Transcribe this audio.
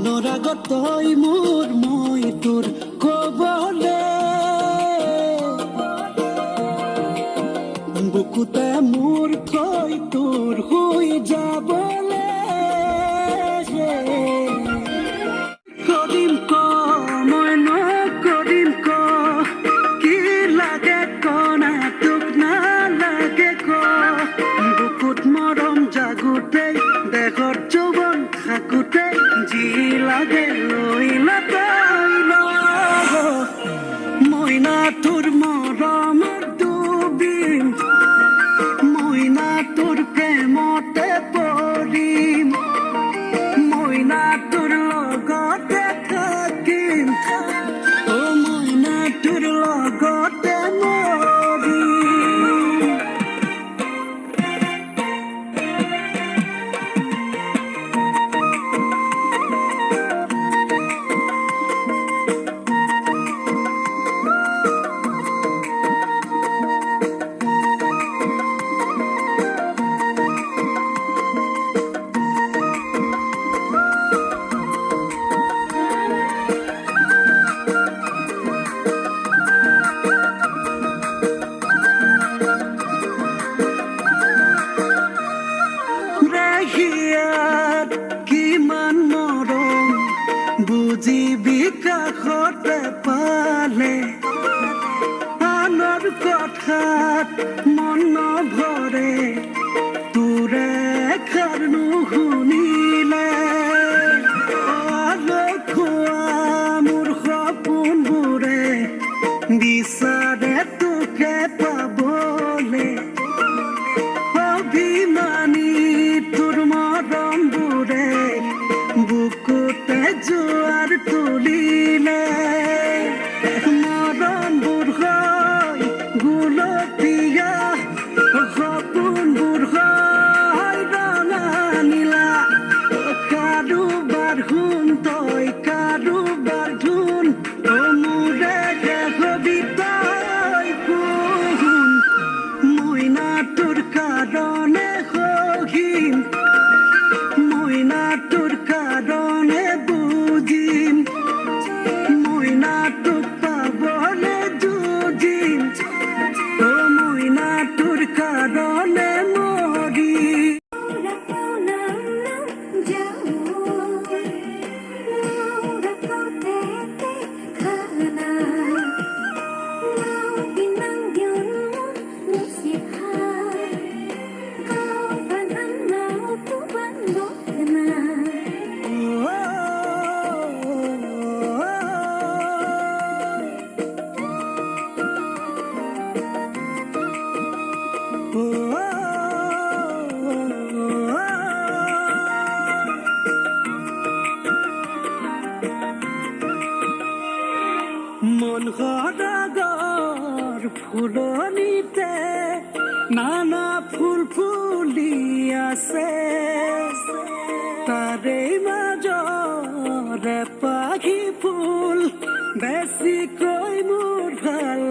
অনুৰাগত তই মোৰ মই তোৰ কবলে বুকুতে মোৰ থৈ তোৰ শুই যাবলে কৰিম ক মই নকৰিম ক কি লাগে ক না তোক নালাগে ক বুকুত মৰম জাগোতে দেহৰ যৌৱন থাকোতে যি লাগে লৈ মইনা তোৰ মৰমৰ ডুবিম মইনা তোৰ প্ৰেমতে পৰিম মইনা তোৰ লগতে থাকিম মইনা তোৰ লগতে মৰিম কিমান মৰম বুজিবি কাষতে পালে আনৰ কথাত মন নভৰে তোৰে এষাৰ নুশুনিলে খোৱা মোৰ সপোনবোৰে বিচাৰে তোকে পাবলে অভিমানী তোৰ মৰমবোৰে বুকুতে জোৱাৰ তুলিলে মৰমবোৰ হয় গুলপীয়া সপোনবোৰ হয় ৰঙা নীলা কাৰোবাৰ শুন তই কাৰোবাৰ ধুন মোৰে হবি তই কোন মইনা তোৰ কাৰণে সহিম মইনা তোৰ কাৰণে বুজিম মইনা তোক পাবলে যুঁজিম মইনা তোৰ কাৰণে মৰিম মন সদাগৰ ফুলনিতে নানা ফুল ফুলি আছে তাৰে মাজৰে পাখি ফুল বেছিকৈ মোৰ ভাল